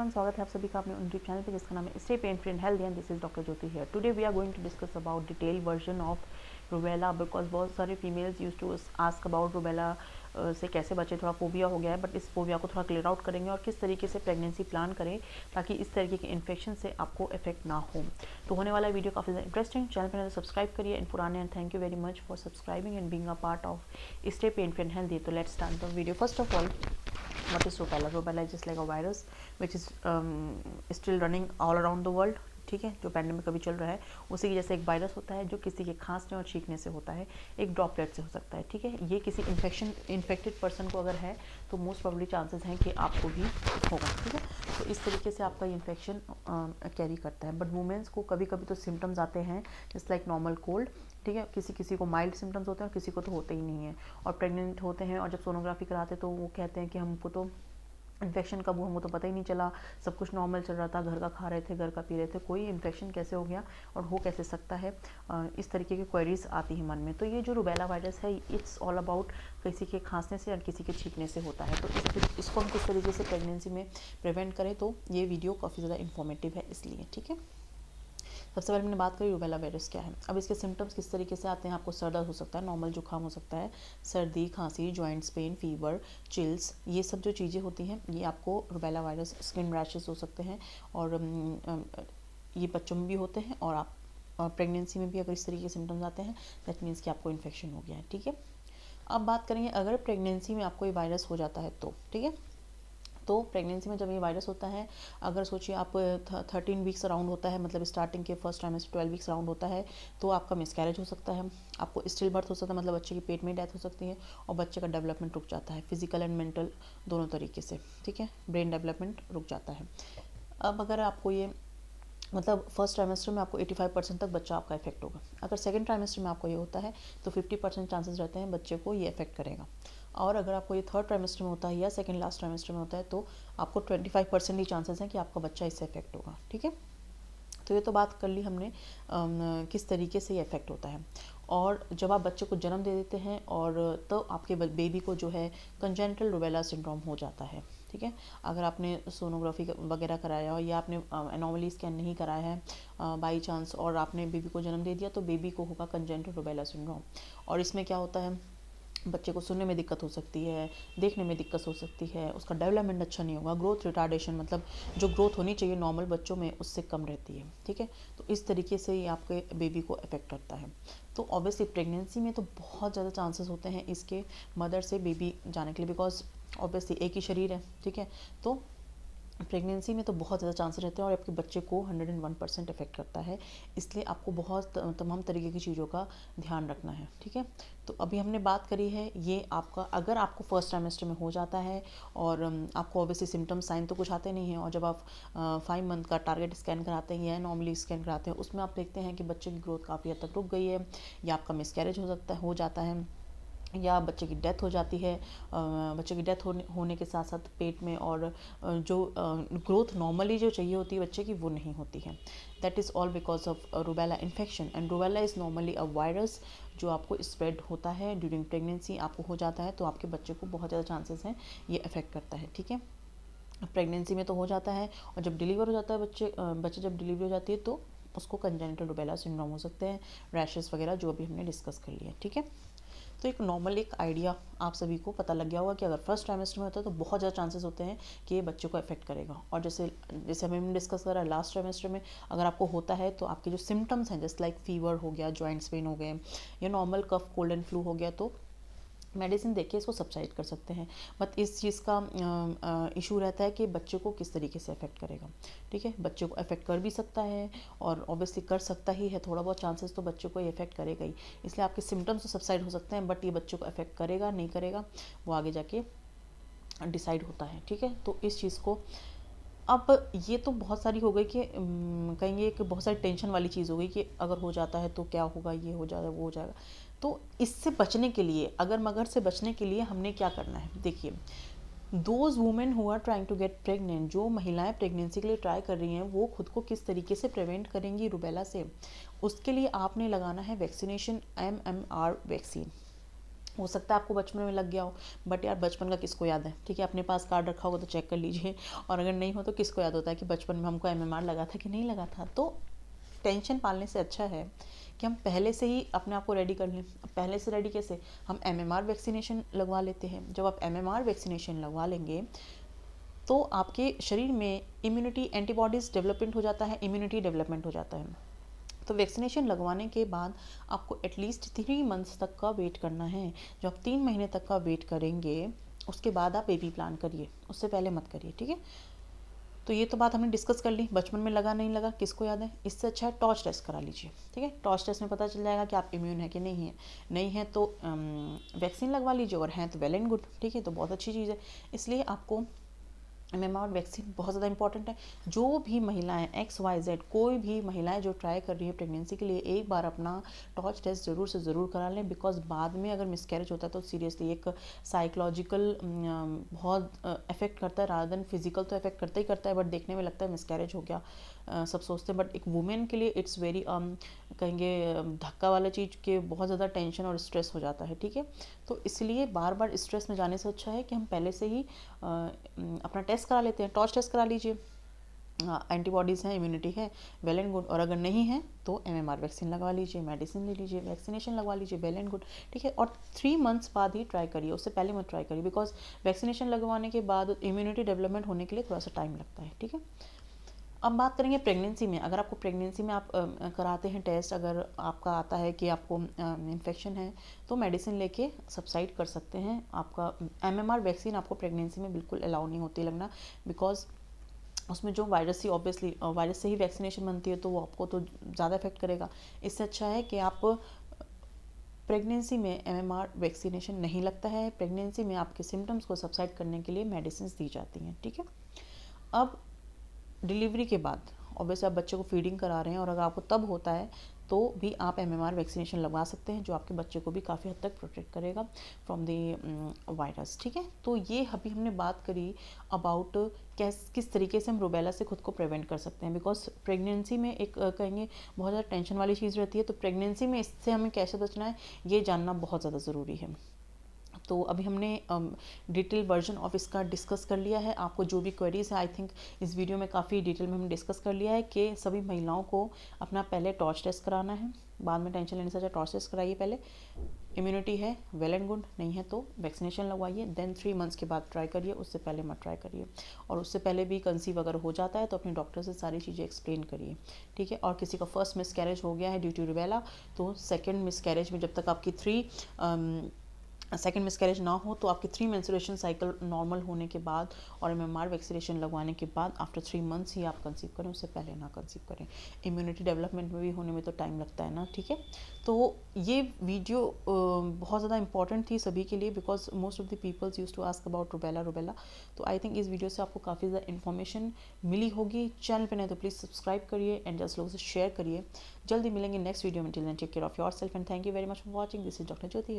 Everyone, स्वागत है आप सभी का अपने यूट्यूब चैनल पे जिसका नाम है stay pain free and healthy and this is doctor Jyoti here. Today we are going to discuss about detail version of rubella because बहुत सारे females use to ask about rubella से कैसे बचे। थोड़ा फोबिया हो गया है, बट इस फोबिया को थोड़ा क्लियर आउट करेंगे और किस तरीके से प्रेगनेंसी प्लान करें ताकि इस तरीके के इन्फेक्शन से आपको इफेक्ट ना हो। तो होने वाला वीडियो काफ़ी ज़्यादा इंटरेस्टिंग, चैनल पर सब्सक्राइब करिए एंड पुराने and thank you very much for subscribing and being a part of stay pain free and healthy. तो let's start the video. First of all, what is rubella? Rubella is just like a virus which is still running all around the world। ठीक है, जो pandemic अभी चल रहा है उसी की जैसे एक वायरस होता है जो किसी के खांसने और छींकने से होता है, एक ड्रॉपलेट से हो सकता है। ठीक है, ये किसी इन्फेक्टेड पर्सन को अगर है तो मोस्ट प्रोबेबली चांसेस हैं कि आपको भी होगा। ठीक है, तो इस तरीके से आपका इन्फेक्शन कैरी करता है। बट वुमेन्स को कभी कभी तो सिम्टम्स आते हैं जस्ट लाइक नॉर्मल कोल्ड। ठीक है, किसी किसी को माइल्ड सिम्टम्स होते हैं और किसी को तो होते ही नहीं है। और प्रेग्नेंट होते हैं और जब सोनोग्राफी कराते तो वो कहते हैं कि हमको तो इन्फेक्शन कब हुआ हमको तो पता ही नहीं चला, सब कुछ नॉर्मल चल रहा था, घर का खा रहे थे, घर का पी रहे थे, कोई इन्फेक्शन कैसे हो गया और हो कैसे सकता है। इस तरीके की क्वेरीज आती हैं मन में। तो ये जो रूबेला वायरस है इट्स ऑल अबाउट किसी के खांसने से और किसी के छींकने से होता है। तो इसको हम किस तरीके से प्रेगनेंसी में प्रिवेंट करें, तो ये वीडियो काफ़ी ज़्यादा इन्फॉर्मेटिव है इसलिए। ठीक है, सबसे पहले मैंने बात करी रूबेला वायरस क्या है। अब इसके सिम्टम्स किस तरीके से आते हैं, आपको सर दर्द हो सकता है, नॉर्मल जुकाम हो सकता है, सर्दी, खांसी, जॉइंट्स पेन, फीवर, चिल्स, ये सब जो चीज़ें होती हैं ये आपको रूबेला वायरस, स्किन रैशेस हो सकते हैं और ये बच्चों में भी होते हैं और आप प्रेगनेंसी में भी अगर इस तरीके के सिम्टम्स आते हैं दैट मीन्स कि आपको इन्फेक्शन हो गया है। ठीक है, अब बात करेंगे अगर प्रेगनेंसी में आपको ये वायरस हो जाता है तो। ठीक है, तो प्रेगनेंसी में जब ये वायरस होता है, अगर सोचिए आप 13 वीक्स अराउंड होता है, मतलब स्टार्टिंग के फर्स्ट ट्राइमेस्टर 12 वीक्स अराउंड होता है, तो आपका मिसकैरेज हो सकता है, आपको स्टिल बर्थ हो सकता है, मतलब बच्चे की पेट में डेथ हो सकती है और बच्चे का डेवलपमेंट रुक जाता है, फिजिकल एंड मेंटल दोनों तरीके से। ठीक है, ब्रेन डेवलपमेंट रुक जाता है। अब अगर आपको ये मतलब फर्स्ट ट्राइमेस्टर में आपको 85% तक बच्चा आपका इफेक्ट होगा। अगर सेकंड ट्राइमेस्टर में आपको ये होता है तो 50% चांसेस रहते हैं बच्चे को ये इफेक्ट करेगा। और अगर आपको ये थर्ड ट्राइमेस्टर में होता है या सेकंड लास्ट ट्राइमेस्टर में होता है तो आपको 25% ही चांसेस हैं कि आपका बच्चा इससे इफेक्ट होगा। ठीक है, तो ये तो बात कर ली हमने किस तरीके से ये इफेक्ट होता है। और जब आप बच्चे को जन्म दे देते हैं और तो आपके बेबी को जो है कंजेनिटल रूबेला सिंड्रोम हो जाता है। ठीक है, अगर आपने सोनोग्राफी वगैरह कराया हो या आपने एनोमली स्कैन नहीं कराया है बाई चांस और आपने बेबी को जन्म दे दिया तो बेबी को होगा कंजेनिटल रूबेला सिंड्रोम। और इसमें क्या होता है, बच्चे को सुनने में दिक्कत हो सकती है, देखने में दिक्कत हो सकती है, उसका डेवलपमेंट अच्छा नहीं होगा, ग्रोथ रिटार्डेशन मतलब जो ग्रोथ होनी चाहिए नॉर्मल बच्चों में उससे कम रहती है। ठीक है, तो इस तरीके से ये आपके बेबी को अफेक्ट करता है। तो ऑब्वियसली प्रेगनेंसी में तो बहुत ज़्यादा चांसेस होते हैं इसके मदर से बेबी जाने के लिए, बिकॉज ऑब्वियसली एक ही शरीर है। ठीक है, तो प्रेगनेंसी में तो बहुत ज़्यादा चांसेस रहते हैं और आपके बच्चे को 101% इफेक्ट करता है, इसलिए आपको बहुत तमाम तरीके की चीज़ों का ध्यान रखना है। ठीक है, तो अभी हमने बात करी है ये आपका अगर आपको फर्स्ट ट्राइमेस्टर में हो जाता है और आपको ऑब्वियसली सिम्टम साइन तो कुछ आते नहीं हैं और जब आप 5 मंथ का टारगेट स्कैन कराते हैं या नॉर्मली स्कैन कराते हैं उसमें आप देखते हैं कि बच्चे की ग्रोथ काफ़ी हद तक रुक गई है या आपका मिसकैरेज हो जाता है या बच्चे की डेथ हो जाती है। बच्चे की डेथ होने के साथ साथ पेट में और जो ग्रोथ नॉर्मली जो चाहिए होती है बच्चे की वो नहीं होती है। That is all because of rubella infection and rubella is normally a virus जो आपको स्प्रेड होता है ड्यूरिंग प्रेगनेंसी। आपको हो जाता है तो आपके बच्चे को बहुत ज़्यादा चांसेस हैं ये अफेक्ट करता है। ठीक है, प्रेगनेंसी में तो हो जाता है और जब डिलीवर हो जाता है बच्चे जब डिलीवरी हो जाती है तो उसको कंजेनिटल रूबेला सिंड्रोम हो सकते हैं, रैशेस वगैरह जो अभी हमने डिस्कस कर लिया। ठीक है, तो एक नॉर्मल एक आइडिया आप सभी को पता लग गया होगा कि अगर फर्स्ट ट्राइमेस्टर में होता है तो बहुत ज़्यादा चांसेस होते हैं कि ये बच्चों को अफेक्ट करेगा। और जैसे जैसे हमने डिस्कस करा लास्ट ट्राइमेस्टर में अगर आपको होता है तो आपके जो सिम्टम्स हैं जस्ट लाइक फीवर हो गया, जॉइंट्स पेन हो गए या normal cough cold and flu हो गया तो मेडिसिन देके इसको सब्साइड कर सकते हैं। बट इस चीज़ का इशू रहता है कि बच्चे को किस तरीके से अफेक्ट करेगा। ठीक है, बच्चे को अफेक्ट कर भी सकता है और ऑब्वियसली कर सकता ही है, थोड़ा बहुत चांसेस तो बच्चे को ये अफेक्ट करेगा ही। इसलिए आपके सिम्टम्स तो सब्साइड हो सकते हैं बट ये बच्चे को अफेक्ट करेगा नहीं करेगा वो आगे जाके डिसाइड होता है। ठीक है, तो इस चीज़ को अब ये तो बहुत सारी हो गई कि कहेंगे कि बहुत सारी टेंशन वाली चीज़ हो गई कि अगर हो जाता है तो क्या होगा, ये हो जाएगा वो हो जाएगा। तो इससे बचने के लिए अगर मगर से बचने के लिए हमने क्या करना है, देखिए those women who are trying to get pregnant, जो महिलाएं प्रेगनेंसी के लिए ट्राई कर रही हैं वो खुद को किस तरीके से प्रिवेंट करेंगी रूबेला से, उसके लिए आपने लगाना है वैक्सीनेशन, MMR वैक्सीन। हो सकता है आपको बचपन में लग गया हो, बट यार बचपन का किसको याद है, ठीक है। अपने पास कार्ड रखा होगा तो चेक कर लीजिए, और अगर नहीं हो तो किसको याद होता है कि बचपन में हमको MMR लगा था कि नहीं लगा था। तो टेंशन पालने से अच्छा है कि हम पहले से ही अपने आप को रेडी कर लें। पहले से रेडी कैसे, हम MMR वैक्सीनेशन लगवा लेते हैं। जब आप MMR वैक्सीनेशन लगवा लेंगे तो आपके शरीर में इम्यूनिटी, एंटीबॉडीज़ डेवलपमेंट हो जाता है, इम्यूनिटी डेवलपमेंट हो जाता है। तो वैक्सीनेशन लगवाने के बाद आपको एटलीस्ट 3 मंथ्स तक का वेट करना है। जो आप 3 महीने तक का वेट करेंगे उसके बाद आप बेबी प्लान करिए, उससे पहले मत करिए, ठीक है। तो ये तो बात हमने डिस्कस कर ली, बचपन में लगा नहीं लगा किसको याद है। इससे अच्छा है टॉर्च टेस्ट करा लीजिए, ठीक है। टॉर्च टेस्ट में पता चल जाएगा कि आप इम्यून है कि नहीं है। नहीं है तो वैक्सीन लगवा लीजिए, और हैं तो वेल एंड गुड, ठीक है। तो बहुत अच्छी चीज़ है। इसलिए आपको MMR वैक्सीन बहुत ज़्यादा इंपॉर्टेंट है। जो भी महिलाएं XYZ, कोई भी महिलाएं जो ट्राई कर रही है प्रेगनेंसी के लिए, एक बार अपना टॉर्च टेस्ट ज़रूर से ज़रूर करा लें। बिकॉज बाद में अगर मिसकैरेज होता है तो सीरियसली एक साइकोलॉजिकल बहुत इफेक्ट करता है, रादर देन फिजिकल तो इफेक्ट करता ही करता है, बट देखने में लगता है मिसकैरेज हो गया, सब सोचते हैं। बट एक वुमेन के लिए इट्स वेरी कहेंगे धक्का वाला चीज़ के बहुत ज़्यादा टेंशन और स्ट्रेस हो जाता है, ठीक है। तो इसलिए बार बार स्ट्रेस में जाने से अच्छा है कि हम पहले से ही अपना टेस्ट करा लेते हैं। टॉर्च टेस्ट करा लीजिए, एंटीबॉडीज़ हैं, इम्यूनिटी है, वेल एंड गुड। और अगर नहीं है तो MMR वैक्सीन लगवा लीजिए, मेडिसिन ले लीजिए, वैक्सीनेशन लगवा लीजिए, वेल एंड गुड, ठीक है। और 3 मंथ्स बाद ही ट्राई करिए, उससे पहले मत ट्राई करिए। बिकॉज वैक्सीनेशन लगवाने के बाद इम्यूनिटी डेवलपमेंट होने के लिए थोड़ा सा टाइम लगता है, ठीक है। अब बात करेंगे प्रेगनेंसी में। अगर आपको प्रेगनेंसी में आप कराते हैं टेस्ट, अगर आपका आता है कि आपको इन्फेक्शन है तो मेडिसिन लेके सबसाइड कर सकते हैं। आपका MMR वैक्सीन आपको प्रेगनेंसी में बिल्कुल अलाउ नहीं होती लगना, बिकॉज उसमें जो वायरस ही ऑब्वियसली वायरस से ही वैक्सीनेशन बनती है, तो वो आपको तो ज़्यादा इफेक्ट करेगा। इससे अच्छा है कि आप प्रेगनेंसी में MMR वैक्सीनेशन नहीं लगता है। प्रेगनेंसी में आपके सिम्टम्स को सबसाइड करने के लिए मेडिसिन दी जाती हैं, ठीक है। अब डिलीवरी के बाद ऑब्वियसली आप बच्चे को फीडिंग करा रहे हैं, और अगर आपको तब होता है तो भी आप MMR वैक्सीनेशन लगवा सकते हैं, जो आपके बच्चे को भी काफ़ी हद तक प्रोटेक्ट करेगा फ्रॉम द वायरस, ठीक है। तो ये अभी हमने बात करी अबाउट किस तरीके से हम रूबेला से खुद को प्रिवेंट कर सकते हैं। बिकॉज प्रेगनेंसी में एक कहेंगे बहुत ज़्यादा टेंशन वाली चीज़ रहती है, तो प्रेगनेंसी में इससे हमें कैसे बचना है ये जानना बहुत ज़्यादा ज़रूरी है। तो अभी हमने डिटेल वर्जन ऑफ इसका डिस्कस कर लिया है। आपको जो भी क्वेरीज है, आई थिंक इस वीडियो में काफ़ी डिटेल में हमने डिस्कस कर लिया है कि सभी महिलाओं को अपना पहले टॉर्च टेस्ट कराना है, बाद में टेंशन लेने से अच्छा टॉर्च टेस्ट कराइए पहले। इम्यूनिटी है, वेल एंड गुड, नहीं है तो वैक्सीनेशन लगवाइए, देन 3 मंथ्स के बाद ट्राई करिए, उससे पहले मत ट्राई करिए। और उससे पहले भी कंसीव अगर हो जाता है तो अपने डॉक्टर से सारी चीज़ें एक्सप्लेन करिए, ठीक है। और किसी का फर्स्ट मिसकैरेज हो गया है ड्यू टू रूबेला, तो सेकेंड मिसकैरेज में जब तक आपकी सेकेंड मिसकैरेज ना हो, तो आपकी 3 मेंस्ट्रुएशन साइकिल नॉर्मल होने के बाद और MMR वैक्सीनेशन लगवाने के बाद आफ्टर 3 मंथ्स ही आप कंसीव करें, उससे पहले ना कंसीव करें। इम्यूनिटी डेवलपमेंट में भी होने में तो टाइम लगता है ना, ठीक है। तो ये वीडियो बहुत ज़्यादा इंपॉर्टेंट थी सभी के लिए, because most of the peoples use to ask about rubella. तो आई थिंक इस वीडियो से आपको काफ़ी ज़्यादा इन्फॉर्मेशन मिली होगी। चैनल पर नहीं तो प्लीज़ सब्सक्राइब करिए एंड जस्ट लोगों से शेयर करिए। जल्दी मिलेंगे नेक्स्ट वीडियो में। Till then take care of yourself and thank you very much for watching. This is doctor Jyoti.